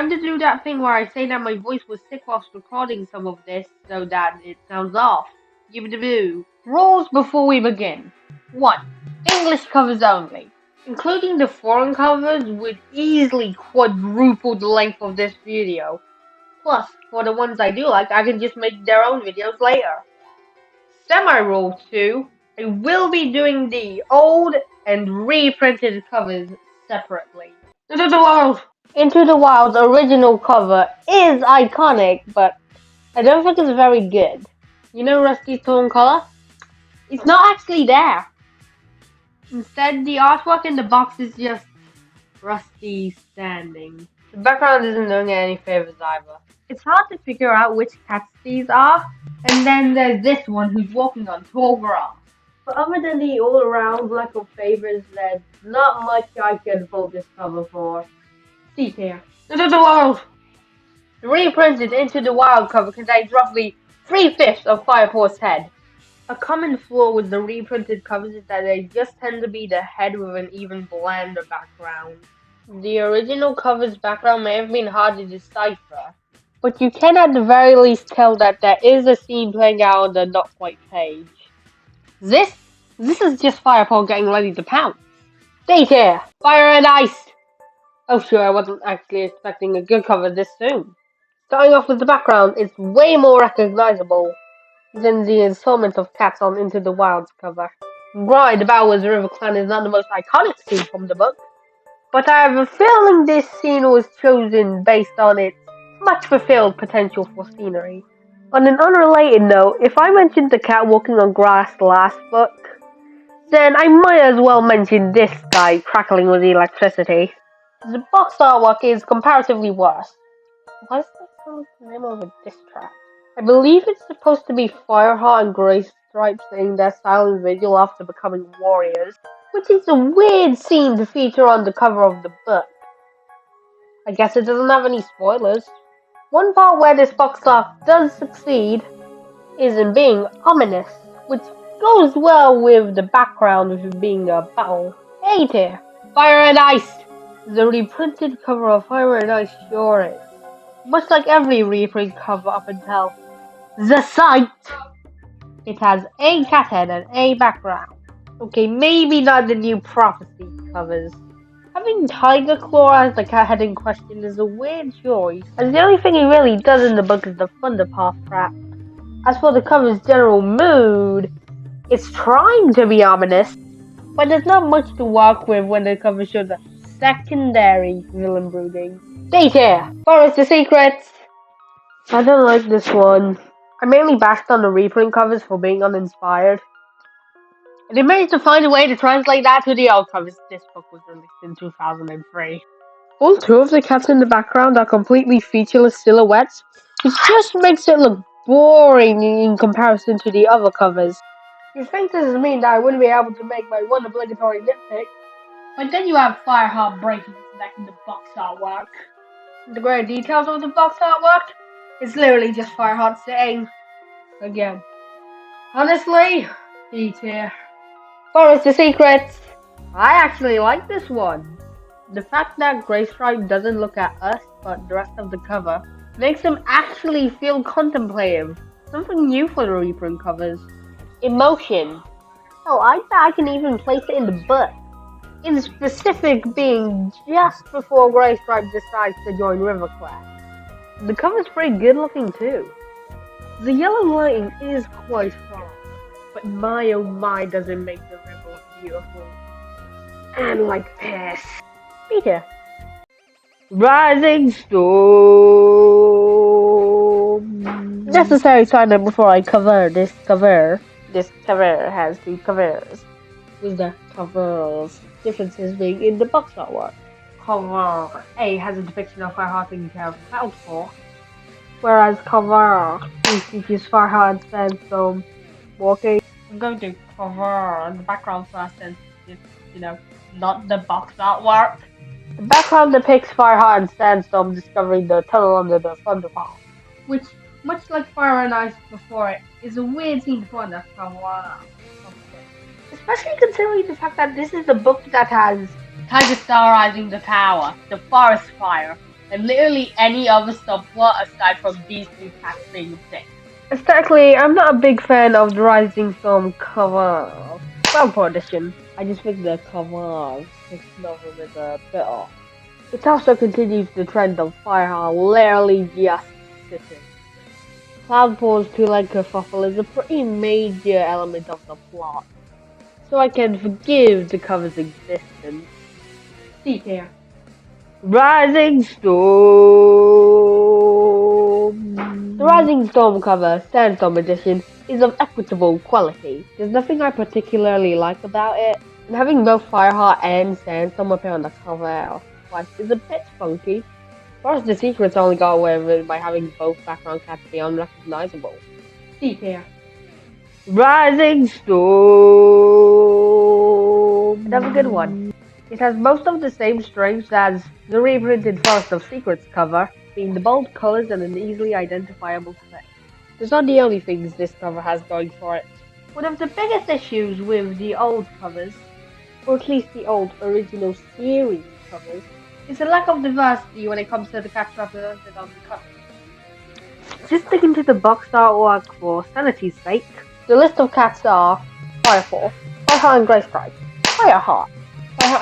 Time to do that thing where I say that my voice was sick whilst recording some of this so that it sounds off. Give it a boo. Rules before we begin. 1. English covers only. Including the foreign covers would easily quadruple the length of this video. Plus, for the ones I do like, I can just make their own videos later. Semi-rule 2. I will be doing the old and reprinted covers separately. Into the Wild! Into the Wild's original cover is iconic, but I don't think it's very good. You know Rusty's tone color? It's not actually there. Instead, the artwork in the box is just Rusty standing. The background isn't doing it any favors either. It's hard to figure out which cats these are, and then there's this one who's walking on tall grass. But other than the all-around lack of favors, there's not much I can hold this cover for. See here. Into the Wild! The reprinted Into the Wild cover contains roughly 3/5 of Firepaws' head. A common flaw with the reprinted covers is that they just tend to be the head with an even blander background. The original cover's background may have been hard to decipher, but you can at the very least tell that there is a scene playing out on the not quite page. This is just Firepaw getting ready to pounce. Stay here! Fire and Ice! Oh sure, I wasn't actually expecting a good cover this soon. Starting off with the background, it's way more recognizable than the installment of cats on Into the Wild's cover. Right, the Bowers River Clan is not the most iconic scene from the book, but I have a feeling this scene was chosen based on its much fulfilled potential for scenery. On an unrelated note, if I mentioned the cat walking on grass last book, then I might as well mention this guy crackling with electricity. The box artwork is comparatively worse. What is the name of a diss track? I believe it's supposed to be Fireheart and Grey Stripes saying their silent vigil after becoming warriors, which is a weird scene to feature on the cover of the book. I guess it doesn't have any spoilers. One part where this box art does succeed is in being ominous, which goes well with the background of it being a battle. Hey there! Fire and Ice! The reprinted cover of Fire and Ice sure is. Much like every reprint cover up until the site, it has a cat head and a background. Okay, maybe not the new Prophecy covers. Having Tiger Claw as the cat head in question is a weird choice, as the only thing he really does in the book is the Thunderpath trap. As for the cover's general mood, it's trying to be ominous, but there's not much to work with when the cover shows a secondary villain brooding. Stay here! Forest the Secrets! I don't like this one. I mainly bashed on the reprint covers for being uninspired. And they managed to find a way to translate that to the old covers. This book was released in 2003. All two of the cats in the background are completely featureless silhouettes, which just makes it look boring in comparison to the other covers. You think this would mean that I wouldn't be able to make my one obligatory nitpick, but then you have Fireheart breaking its neck in the box artwork. The great details of the box artwork is literally just Fireheart saying, again, honestly, E tier. Forest the Secrets! I actually like this one. The fact that Greystripe doesn't look at us, but the rest of the cover, makes him actually feel contemplative. Something new for the reprint covers. Emotion. Oh, I bet I can even place it in the book. In specific being just before Greystripe decides to join RiverQuest. The cover's pretty good looking too. The yellow lighting is quite far, but my oh my does it make the river look beautiful. And like this. Peter. Rising Storm. Necessary sign up before I cover this cover. This cover has two covers. With the covers. Differences being in the box artwork. Cover A has a depiction of Fireheart taking care of a battle, whereas cover B features Fireheart and Sandstorm walking. I'm going to cover the background first and just, not the box artwork. The background depicts Fireheart and Sandstorm discovering the tunnel under the Thunderpath, which, much like Fire and Ice before it, is a weird scene for the cover. Especially considering the fact that this is the book that has Tiger Star rising the tower, the forest fire, and literally any other subplot aside from these two cats being sick. Aesthetically, I'm not a big fan of the Rising Storm cover Vampire Edition. I just think the cover of section of them is a bit off. It also continues the trend of Fireheart literally just sitting. Cloudpour's two-leg kerfuffle is a pretty major element of the plot, so I can forgive the cover's existence. See here. Rising Storm. The Rising Storm cover, Sandstorm Edition, is of equitable quality. There's nothing I particularly like about it, and having both Fireheart and Sandstorm appear on the cover twice is a bit funky. Forest the Secrets only got away with it by having both background cats be unrecognizable. See here. Rising Storm. Another good one. It has most of the same strengths as the reprinted Forest of Secrets cover, being the bold colors and an easily identifiable text. Those are the only things this cover has going for it. One of the biggest issues with the old covers, Or at least the old original series covers, is the lack of diversity when it comes to the cats represented on the cover. just sticking to the box artwork for sanity's sake, the list of cats are Firepaw, Fireheart and Greystripe, Fireheart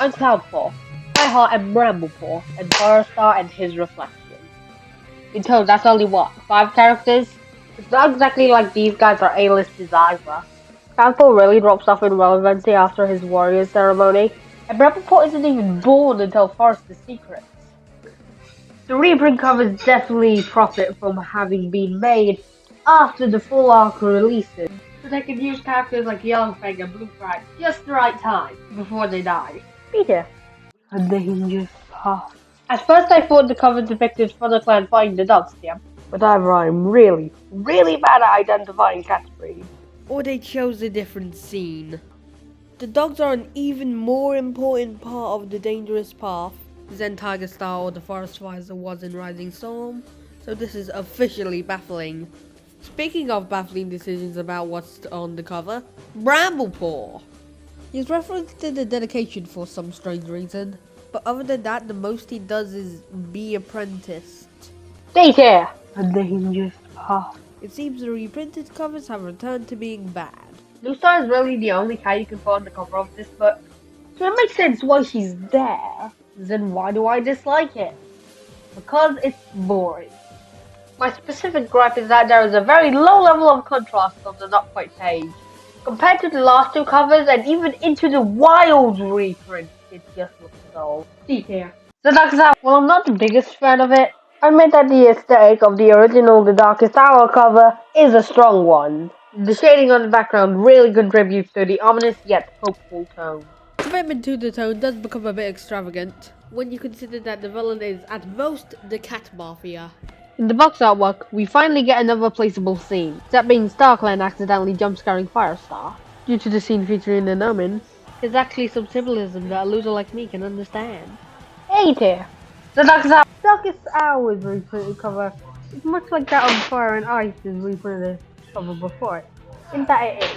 and Cloudpaw, Fireheart and Bramblepaw, and Firestar and his reflection. In total, that's only what, 5 characters? It's not exactly like these guys are A-listers either. Cloudpaw really drops off in relevancy after his warrior ceremony, And Bramblepaw isn't even born until Forest of Secrets. the reprint covers definitely profit from having been made after the full arc releases. So they can use characters like Yellowfang and Bluefrag just the right time before they die. Peter. And the hinges path. At first I thought the cover depicted FunnerClan fighting the dogs, yeah. But I'm really bad at identifying cat breeds. Or they chose a different scene. The dogs are an even more important part of the dangerous path than Tiger Star or the Forest Visor was in Rising Storm, so this is officially baffling. Speaking of baffling decisions about what's on the cover, Bramblepaw! He's referenced in the dedication for some strange reason, but other than that, the most he does is be apprenticed. Stay here! And the hinges path. It seems the reprinted covers have returned to being bad. Bluestar is really the only cat you can put on the cover of this book. So it makes sense why she's there. Then why do I dislike it? Because it's boring. My specific gripe is that there is a very low level of contrast on the Not Quite page. Compared to the last two covers and even into the Wild reprint, it just looks dull. See here. The Darkest Hour, while I'm not the biggest fan of it, I admit that the aesthetic of the original The Darkest Hour cover is a strong one. The shading on the background really contributes to the ominous yet hopeful tone. Commitment to the tone does become a bit extravagant when you consider that the villain is at most the cat mafia. In the box artwork, we finally get another placeable scene, that being StarClan accidentally jump-scaring Firestar. Due to the scene featuring an omen, there's actually some symbolism that a loser like me can understand. Hey there! The Darkest Hour's reprinted cover is much like that on Fire and Ice's reprinted cover before it, in that it is.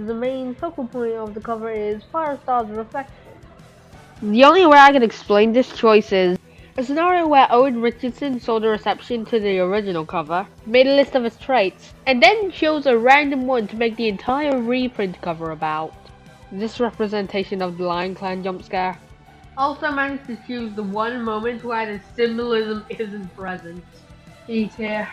The main focal point of the cover is Firestar's reflection. The only way I can explain this choice is a scenario where Owen Richardson saw the reception to the original cover, made a list of his traits, and then chose a random one to make the entire reprint cover about. This representation of the Lion Clan jump scare Also managed to choose the one moment where the symbolism isn't present. See here.